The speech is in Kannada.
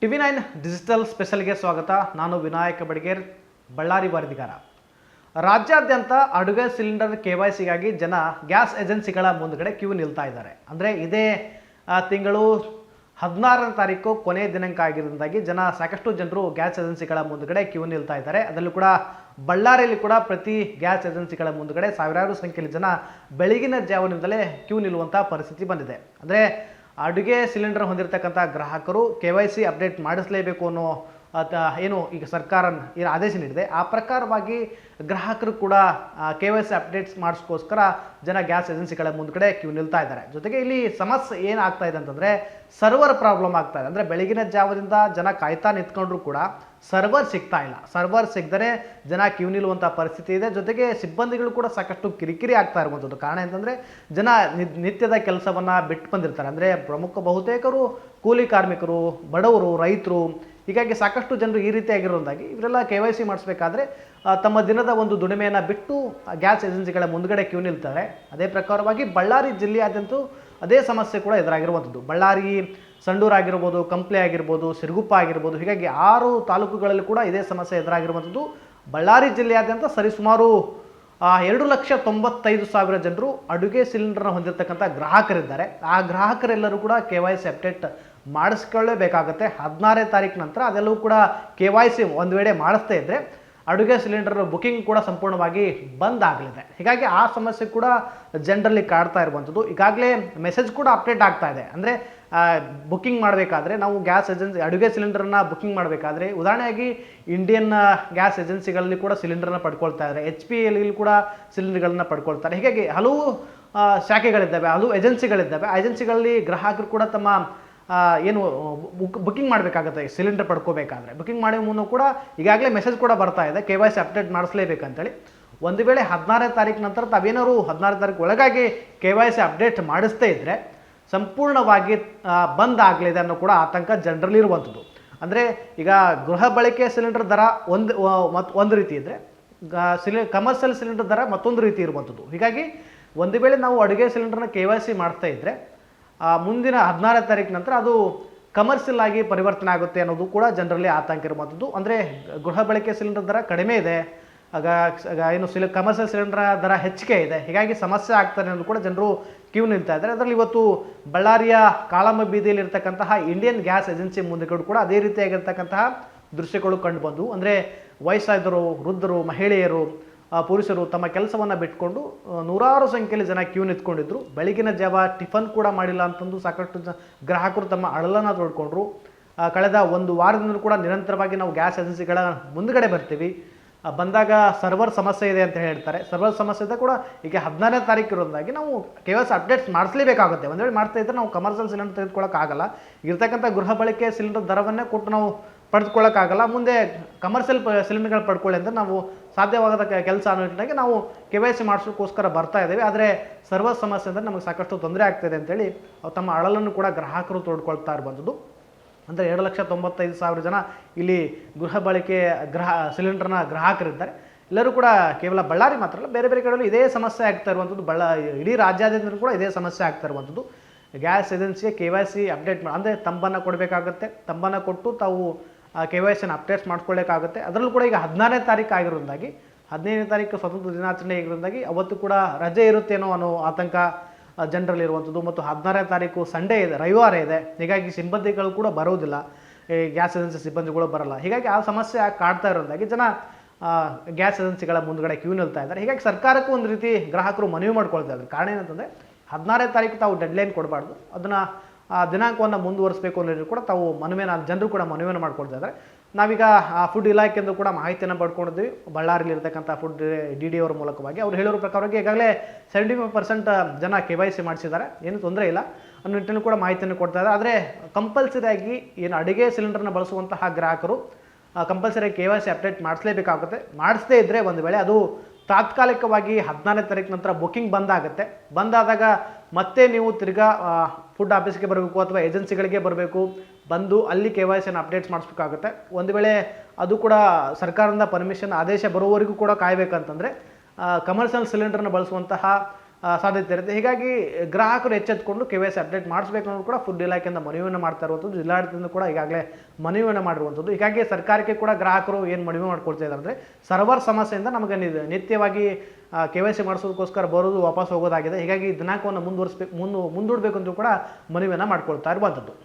TV9 ಡಿಜಿಟಲ್ ಸ್ಪೆಷಲ್ಗೆ ಸ್ವಾಗತ. ನಾನು ವಿನಾಯಕ ಬಡಿಗೇರ್, ಬಳ್ಳಾರಿ ವರದಿಗಾರ. ರಾಜ್ಯಾದ್ಯಂತ ಅಡುಗೆ ಸಿಲಿಂಡರ್ KYCಗಾಗಿ ಜನ ಗ್ಯಾಸ್ ಏಜೆನ್ಸಿಗಳ ಮುಂದ್ಗಡೆ ಕ್ಯೂ ನಿಲ್ತಾ ಇದ್ದಾರೆ. ಅಂದರೆ ಇದೇ ತಿಂಗಳು 16ನೇ ತಾರೀಕು ಕೊನೆಯ ದಿನಾಂಕ ಆಗಿರೋದ್ರಿಂದಾಗಿ ಸಾಕಷ್ಟು ಜನರು ಗ್ಯಾಸ್ ಏಜೆನ್ಸಿಗಳ ಮುಂದ್ಗಡೆ ಕ್ಯೂ ನಿಲ್ತಾ ಇದ್ದಾರೆ. ಅದರಲ್ಲೂ ಕೂಡ ಬಳ್ಳಾರಿಯಲ್ಲಿ ಕೂಡ ಪ್ರತಿ ಗ್ಯಾಸ್ ಏಜೆನ್ಸಿಗಳ ಮುಂದ್ಗಡೆ ಸಾವಿರಾರು ಸಂಖ್ಯೆಯಲ್ಲಿ ಜನ ಬೆಳಗಿನ ಜಾವದಿಂದಲೇ ಕ್ಯೂ ನಿಲ್ಲುವಂಥ ಪರಿಸ್ಥಿತಿ ಬಂದಿದೆ. ಅಂದರೆ ಅಡುಗೆ ಸಿಲಿಂಡರ್ ಹೊಂದಿರತಕ್ಕಂಥ ಗ್ರಾಹಕರು KYC ಅಪ್ಡೇಟ್ ಮಾಡಿಸಲೇಬೇಕು ಅನ್ನೋ ಏನು ಈಗ ಸರ್ಕಾರ ಏನು ಆದೇಶ ನೀಡಿದೆ, ಆ ಪ್ರಕಾರವಾಗಿ ಗ್ರಾಹಕರು ಕೂಡ KYC ಅಪ್ಡೇಟ್ಸ್ ಮಾಡಿಸ್ಕೋಸ್ಕರ ಜನ ಗ್ಯಾಸ್ ಏಜೆನ್ಸಿಗಳ ಮುಂದ್ಗಡೆ ಕ್ಯೂ ನಿಲ್ತಾ ಇದ್ದಾರೆ. ಜೊತೆಗೆ ಇಲ್ಲಿ ಸಮಸ್ಯೆ ಏನಾಗ್ತಾ ಇದೆ ಅಂತಂದರೆ ಸರ್ವರ್ ಪ್ರಾಬ್ಲಮ್ ಆಗ್ತಾ ಇದೆ. ಅಂದರೆ ಬೆಳಗಿನ ಜಾವದಿಂದ ಜನ ಕಾಯ್ತಾ ನಿಂತ್ಕೊಂಡ್ರು ಕೂಡ ಸರ್ವರ್ ಸಿಗ್ತಾ ಇಲ್ಲ. ಸರ್ವರ್ ಸಿಗದೇ ಜನ ಕ್ಯೂ ನಿಲ್ಲುವಂಥ ಪರಿಸ್ಥಿತಿ ಇದೆ. ಜೊತೆಗೆ ಸಿಬ್ಬಂದಿಗಳು ಕೂಡ ಸಾಕಷ್ಟು ಕಿರಿಕಿರಿ ಆಗ್ತಾ ಇರುವಂಥದ್ದು. ಕಾರಣ ಅಂತಂದರೆ ಜನ ನಿತ್ಯದ ಕೆಲಸವನ್ನು ಬಿಟ್ಟು ಬಂದಿರ್ತಾರೆ. ಅಂದರೆ ಬಹುತೇಕರು ಕೂಲಿ ಕಾರ್ಮಿಕರು, ಬಡವರು, ರೈತರು, ಹೀಗಾಗಿ ಸಾಕಷ್ಟು ಜನರು ಈ ರೀತಿಯಾಗಿರೋದಾಗಿ ಇವರೆಲ್ಲ KYC ಮಾಡಿಸ್ಬೇಕಾದ್ರೆ ತಮ್ಮ ದಿನದ ಒಂದು ದುಡಿಮೆಯನ್ನು ಬಿಟ್ಟು ಗ್ಯಾಸ್ ಏಜೆನ್ಸಿಗಳ ಮುಂದ್ಗಡೆ ಕ್ಯೂ ನಿಲ್ತಾರೆ. ಅದೇ ಪ್ರಕಾರವಾಗಿ ಬಳ್ಳಾರಿ ಜಿಲ್ಲೆಯಾದ್ಯಂತೂ ಅದೇ ಸಮಸ್ಯೆ ಕೂಡ ಎದುರಾಗಿರುವಂಥದ್ದು. ಬಳ್ಳಾರಿ, ಸಂಡೂರು ಆಗಿರ್ಬೋದು, ಕಂಪ್ಲಿ ಆಗಿರ್ಬೋದು, ಸಿರುಗುಪ್ಪ ಆಗಿರ್ಬೋದು, ಹೀಗಾಗಿ 6 ತಾಲೂಕುಗಳಲ್ಲಿ ಕೂಡ ಇದೇ ಸಮಸ್ಯೆ ಎದುರಾಗಿರುವಂಥದ್ದು. ಬಳ್ಳಾರಿ ಜಿಲ್ಲೆಯಾದ್ಯಂತ ಸರಿಸುಮಾರು 2,95,000 ಜನರು ಅಡುಗೆ ಸಿಲಿಂಡರ್ನ ಹೊಂದಿರತಕ್ಕಂಥ ಗ್ರಾಹಕರಿದ್ದಾರೆ. ಆ ಗ್ರಾಹಕರೆಲ್ಲರೂ ಕೂಡ KYC ಅಪ್ಡೇಟ್ ಮಾಡಿಸ್ಕೊಳ್ಳೇಬೇಕಾಗತ್ತೆ 16ನೇ ತಾರೀಕು ನಂತರ. ಅದೆಲ್ಲವೂ ಕೂಡ KYC ಒಂದು ವೇಳೆ ಮಾಡಿಸ್ತಾ ಇದ್ದರೆ ಅಡುಗೆ ಸಿಲಿಂಡರ್ ಬುಕಿಂಗ್ ಕೂಡ ಸಂಪೂರ್ಣವಾಗಿ ಬಂದ್ ಆಗಲಿದೆ. ಹೀಗಾಗಿ ಆ ಸಮಸ್ಯೆ ಕೂಡ ಜನರಲ್ಲಿ ಕಾಡ್ತಾ ಇರುವಂಥದ್ದು. ಈಗಾಗಲೇ ಮೆಸೇಜ್ ಕೂಡ ಅಪ್ಡೇಟ್ ಆಗ್ತಾ ಇದೆ. ಅಂದರೆ ಬುಕ್ಕಿಂಗ್ ಮಾಡಬೇಕಾದ್ರೆ ನಾವು ಗ್ಯಾಸ್ ಏಜೆನ್ಸಿ ಅಡುಗೆ ಸಿಲಿಂಡರ್ನ ಬುಕ್ಕಿಂಗ್ ಮಾಡಬೇಕಾದ್ರೆ ಉದಾಹರಣೆಯಾಗಿ ಇಂಡಿಯನ್ ಗ್ಯಾಸ್ ಏಜೆನ್ಸಿಗಳಲ್ಲಿ ಕೂಡ ಸಿಲಿಂಡರ್ನ ಪಡ್ಕೊಳ್ತಾ ಇದ್ದಾರೆ, HPಯಲ್ಲಿ ಕೂಡ ಸಿಲಿಂಡರ್ಗಳನ್ನ ಪಡ್ಕೊಳ್ತಾರೆ. ಹೀಗಾಗಿ ಹಲವು ಶಾಖೆಗಳಿದ್ದಾವೆ, ಹಲವು ಏಜೆನ್ಸಿಗಳಿದ್ದಾವೆ. ಆ ಏಜೆನ್ಸಿಗಳಲ್ಲಿ ಗ್ರಾಹಕರು ಕೂಡ ತಮ್ಮ ಏನು ಬುಕ್ಕಿಂಗ್ ಮಾಡಬೇಕಾಗುತ್ತೆ. ಸಿಲಿಂಡರ್ ಪಡ್ಕೋಬೇಕಾದ್ರೆ ಬುಕ್ಕಿಂಗ್ ಮಾಡೋ ಮುನ್ನ ಕೂಡ ಈಗಾಗಲೇ ಮೆಸೇಜ್ ಕೂಡ ಬರ್ತಾ ಇದೆ KYC ಅಪ್ಡೇಟ್ ಮಾಡಿಸ್ಲೇಬೇಕಂತೇಳಿ. ಒಂದು ವೇಳೆ 16ನೇ ತಾರೀಕು ನಂತರ ತಾವೇನಾದ್ರು 16ನೇ ತಾರೀಕು ಒಳಗಾಗಿ KYC ಅಪ್ಡೇಟ್ ಮಾಡಿಸ್ತೇ ಇದ್ದರೆ ಸಂಪೂರ್ಣವಾಗಿ ಬಂದ್ ಆಗಲಿದೆ ಅನ್ನೋ ಕೂಡ ಆತಂಕ ಜನರಲ್ಲಿ ಇರುವಂಥದ್ದು. ಅಂದರೆ ಈಗ ಗೃಹ ಬಳಕೆ ಸಿಲಿಂಡರ್ ದರ ಒಂದು ರೀತಿ ಇದ್ದರೆ ಕಮರ್ಷಿಯಲ್ ಸಿಲಿಂಡರ್ ದರ ಮತ್ತೊಂದು ರೀತಿ ಇರುವಂಥದ್ದು. ಹೀಗಾಗಿ ಒಂದು ವೇಳೆ ನಾವು ಅಡುಗೆ ಸಿಲಿಂಡರ್ನ KYC ಮಾಡ್ತಾ ಇದ್ದರೆ ಮುಂದಿನ 16ನೇ ತಾರೀಕು ನಂತರ ಅದು ಕಮರ್ಷಿಯಲ್ ಆಗಿ ಪರಿವರ್ತನೆ ಆಗುತ್ತೆ ಅನ್ನೋದು ಕೂಡ ಜನರಲ್ಲಿ ಆತಂಕ ಇರುವಂಥದ್ದು. ಅಂದರೆ ಗೃಹ ಬಳಕೆ ಸಿಲಿಂಡರ್ ದರ ಕಡಿಮೆ ಇದೆ, ಏನು ಕಮರ್ಷಿಯಲ್ ಸಿಲಿಂಡರ್ ದರ ಹೆಚ್ಚಿಗೆ ಇದೆ. ಹೀಗಾಗಿ ಸಮಸ್ಯೆ ಆಗ್ತಾರೆ ಅನ್ನೋದು ಕೂಡ ಜನರು ಕ್ಯೂ ನಿಲ್ತಾ ಇದ್ದಾರೆ. ಅದರಲ್ಲಿ ಇವತ್ತು ಬಳ್ಳಾರಿಯ ಕಾಳಮ್ಮ ಬೀದಿಯಲ್ಲಿ ಇರ್ತಕ್ಕಂತಹ ಇಂಡಿಯನ್ ಗ್ಯಾಸ್ ಏಜೆನ್ಸಿ ಮುಂದೆಗಳು ಕೂಡ ಅದೇ ರೀತಿಯಾಗಿರ್ತಕ್ಕಂತಹ ದೃಶ್ಯಗಳು ಕಂಡು ಬಂದವು. ಅಂದರೆ ವಯಸ್ಸಾದವರು, ವೃದ್ಧರು, ಮಹಿಳೆಯರು, ಪುರುಷರು ತಮ್ಮ ಕೆಲಸವನ್ನು ಬಿಟ್ಕೊಂಡು ನೂರಾರು ಸಂಖ್ಯೆಯಲ್ಲಿ ಜನ ಕ್ಯೂ ನಿಂತ್ಕೊಂಡಿದ್ರು. ಬೆಳಗಿನ ಜಾವ ಟಿಫನ್ ಕೂಡ ಮಾಡಿಲ್ಲ ಅಂತಂದು ಸಾಕಷ್ಟು ಗ್ರಾಹಕರು ತಮ್ಮ ಅಳಲನ್ನು ತೋಡ್ಕೊಂಡ್ರು. ಕಳೆದ ಒಂದು ವಾರದಿಂದ ಕೂಡ ನಿರಂತರವಾಗಿ ನಾವು ಗ್ಯಾಸ್ ಏಜೆನ್ಸಿಗಳ ಮುಂದ್ಗಡೆ ಬರ್ತೀವಿ, ಬಂದಾಗ ಸರ್ವರ್ ಸಮಸ್ಯೆ ಇದೆ ಅಂತ ಹೇಳ್ತಾರೆ. ಸರ್ವರ್ ಸಮಸ್ಯೆ ಇದೆ ಕೂಡ ಈಗ 16ನೇ ತಾರೀಕು ಇರೋದಾಗಿ ನಾವು KYC ಅಪ್ಡೇಟ್ಸ್ ಮಾಡಿಸಲೇಬೇಕಾಗುತ್ತೆ. ಒಂದು ವೇಳೆ ಮಾಡ್ತಾ ಇದ್ದರೆ ನಾವು ಕಮರ್ಷಿಯಲ್ ಸಿಲಿಂಡರ್ ತೆಗೆದುಕೊಳ್ಳೋಕ್ಕಾಗಲ್ಲ. ಇರ್ತಕ್ಕಂಥ ಗೃಹ ಬಳಕೆ ಸಿಲಿಂಡರ್ ದರವನ್ನೇ ಕೊಟ್ಟು ನಾವು ಪಡೆದುಕೊಳ್ಳೋಕ್ಕಾಗಲ್ಲ. ಮುಂದೆ ಕಮರ್ಷಿಯಲ್ ಸಿಲಿಂಡರ್ಗಳು ಪಡ್ಕೊಳ್ಳಿ ಅಂದರೆ ನಾವು ಸಾಧ್ಯವಾಗದ ಕೆಲಸ ಅನ್ನೋ ನಿಟ್ಟಿನಾಗಿ ನಾವು KYC ಮಾಡಿಸೋಕ್ಕೋಸ್ಕರ ಬರ್ತಾ ಇದ್ದೇವೆ. ಆದರೆ ಸರ್ವರ್ ಸಮಸ್ಯೆ ಅಂದರೆ ನಮಗೆ ಸಾಕಷ್ಟು ತೊಂದರೆ ಆಗ್ತಾಯಿದೆ ಅಂತೇಳಿ ತಮ್ಮ ಅಳಲನ್ನು ಕೂಡ ಗ್ರಾಹಕರು ತೋಡ್ಕೊಳ್ತಾ ಇರುವಂಥದ್ದು. ಅಂದರೆ 2,95,000 ಜನ ಇಲ್ಲಿ ಗೃಹ ಬಳಕೆ ಸಿಲಿಂಡರ್ನ ಗ್ರಾಹಕರಿದ್ದಾರೆ. ಎಲ್ಲರೂ ಕೂಡ ಕೇವಲ ಬಳ್ಳಾರಿ ಮಾತ್ರ ಅಲ್ಲ, ಬೇರೆ ಬೇರೆ ಕಡೆಯಲ್ಲೂ ಇದೇ ಸಮಸ್ಯೆ ಆಗ್ತಾ ಇರುವಂಥದ್ದು. ಇಡೀ ರಾಜ್ಯಾದ್ಯಂತ ಕೂಡ ಇದೇ ಸಮಸ್ಯೆ ಆಗ್ತಾ ಇರುವಂಥದ್ದು. ಗ್ಯಾಸ್ ಏಜೆನ್ಸಿಗೆ KYC ಅಪ್ಡೇಟ್ ಅಂದರೆ ತಂಬನ್ನು ಕೊಡಬೇಕಾಗುತ್ತೆ. ತಂಬನ್ನು ಕೊಟ್ಟು ತಾವು KYCನ ಅಪ್ಡೇಟ್ಸ್ ಮಾಡ್ಕೊಳ್ಳೋಕ್ಕಾಗುತ್ತೆ. ಅದರಲ್ಲೂ ಕೂಡ ಈಗ 16ನೇ ತಾರೀಕು ಆಗಿರೋದಾಗಿ 15ನೇ ತಾರೀಕು ಸ್ವತಂತ್ರ ದಿನಾಚರಣೆ ಆಗಿರೋದಾಗಿ ಅವತ್ತು ಕೂಡ ರಜೆ ಇರುತ್ತೇನೋ ಅನ್ನೋ ಆತಂಕ ಜನರಲ್ಲಿ ಇರುವಂಥದ್ದು. ಮತ್ತು 16ನೇ ತಾರೀಕು ಸಂಡೇ ಇದೆ, ರವಿವಾರ ಇದೆ. ಹೀಗಾಗಿ ಸಿಬ್ಬಂದಿಗಳು ಕೂಡ ಬರೋದಿಲ್ಲ, ಗ್ಯಾಸ್ ಏಜೆನ್ಸಿ ಸಿಬ್ಬಂದಿಗಳು ಬರಲ್ಲ. ಹೀಗಾಗಿ ಆ ಸಮಸ್ಯೆ ಕಾಡ್ತಾ ಇರೋದಾಗಿ ಜನ ಗ್ಯಾಸ್ ಏಜೆನ್ಸಿಗಳ ಮುಂದ್ಗಡೆ ಕ್ಯೂ ನಿಲ್ತಾ ಇದ್ದಾರೆ. ಹೀಗಾಗಿ ಸರ್ಕಾರಕ್ಕೂ ಒಂದು ರೀತಿ ಗ್ರಾಹಕರು ಮನವಿ ಮಾಡ್ಕೊಳ್ತಾ ಇದ್ದಾರೆ. ಕಾರಣ ಏನಂತಂದರೆ 16ನೇ ತಾರೀಕು ತಾವು ಡೆಡ್ಲೈನ್ ಕೊಡಬಾರ್ದು, ಅದನ್ನು ದಿನಾಂಕವನ್ನು ಮುಂದುವರಿಸಬೇಕು ಅನ್ನೋದು ಕೂಡ ತಾವು ಜನರು ಕೂಡ ಮನವಿಯನ್ನು ಮಾಡ್ಕೊಳ್ತಾ ಇದ್ದಾರೆ. ನಾವೀಗ ಫುಡ್ ಇಲಾಖೆಯಿಂದ ಕೂಡ ಮಾಹಿತಿಯನ್ನು ಪಡ್ಕೊಂಡಿದ್ವಿ. ಬಳ್ಳಾರಿಯಲ್ಲಿ ಇರತಕ್ಕಂಥ ಫುಡ್ DD ಅವರ ಮೂಲಕವಾಗಿ ಅವ್ರು ಹೇಳಿರೋ ಪ್ರಕಾರವಾಗಿ ಈಗಾಗಲೇ 75% ಜನ KYC ಮಾಡಿಸಿದ್ದಾರೆ, ಏನು ತೊಂದರೆ ಇಲ್ಲ ಅನ್ನೋ ನಿಟ್ಟಿನಲ್ಲಿ ಕೂಡ ಮಾಹಿತಿಯನ್ನು ಕೊಡ್ತಾ ಇದ್ದಾರೆ. ಆದರೆ ಕಂಪಲ್ಸರಿಯಾಗಿ ಏನು ಅಡುಗೆ ಸಿಲಿಂಡರ್ನ ಬಳಸುವಂತಹ ಗ್ರಾಹಕರು ಕಂಪಲ್ಸರಿ KYC ಅಪ್ಡೇಟ್ ಮಾಡಿಸಲೇಬೇಕಾಗುತ್ತೆ. ಮಾಡಿಸದೇ ಇದ್ದರೆ ಒಂದು ವೇಳೆ ಅದು ತಾತ್ಕಾಲಿಕವಾಗಿ 16ನೇ ತಾರೀಕು ನಂತರ ಬುಕ್ಕಿಂಗ್ ಬಂದಾಗುತ್ತೆ. ಬಂದಾದಾಗ ಮತ್ತೆ ನೀವು ತಿರ್ಗಾ ಫುಡ್ ಆಫೀಸ್ಗೆ ಬರಬೇಕು ಅಥವಾ ಏಜೆನ್ಸಿಗಳಿಗೆ ಬರಬೇಕು, ಬಂದು ಅಲ್ಲಿ KYCನ ಅಪ್ಡೇಟ್ಸ್ ಮಾಡಿಸ್ಬೇಕಾಗುತ್ತೆ. ಒಂದು ವೇಳೆ ಅದು ಕೂಡ ಸರ್ಕಾರದಿಂದ ಪರ್ಮಿಷನ್ ಆದೇಶ ಬರುವವರೆಗೂ ಕೂಡ ಕಾಯಬೇಕಂತಂದರೆ ಕಮರ್ಷಿಯಲ್ ಸಿಲಿಂಡರ್ನ ಬಳಸುವಂತಹ ಸಾಧ್ಯತೆ ಇರುತ್ತೆ. ಹೀಗಾಗಿ ಗ್ರಾಹಕರು ಎಚ್ಚೆತ್ತುಕೊಂಡು KYC ಅಪ್ಡೇಟ್ ಮಾಡಿಸ್ಬೇಕು ಅನ್ನೋದು ಕೂಡ ಫುಡ್ ಇಲಾಖೆಯಿಂದ ಮನವಿಯನ್ನು ಮಾಡ್ತಾ ಇರುವಂಥದ್ದು. ಜಿಲ್ಲಾಡಳಿತದಿಂದ ಕೂಡ ಈಗಾಗಲೇ ಮನವಿಯನ್ನು ಮಾಡಿರುವಂಥದ್ದು. ಹೀಗಾಗಿ ಸರ್ಕಾರಕ್ಕೆ ಕೂಡ ಗ್ರಾಹಕರು ಏನು ಮನವಿ ಮಾಡ್ಕೊಳ್ತಾ ಇದ್ದಾರೆ ಅಂದರೆ, ಸರ್ವರ್ ಸಮಸ್ಯೆಯಿಂದ ನಮಗೆ ನಿತ್ಯವಾಗಿ KYC ಮಾಡಿಸೋದಕ್ಕೋಸ್ಕರ ಬರೋದು ವಾಪಸ್ ಹೋಗೋದಾಗಿದೆ. ಹೀಗಾಗಿ ದಿನಾಂಕವನ್ನು ಮುಂದೂಡಬೇಕು ಅಂತ ಕೂಡ ಮನವಿಯನ್ನು ಮಾಡ್ಕೊಳ್ತಾ ಇರುವಂಥದ್ದು.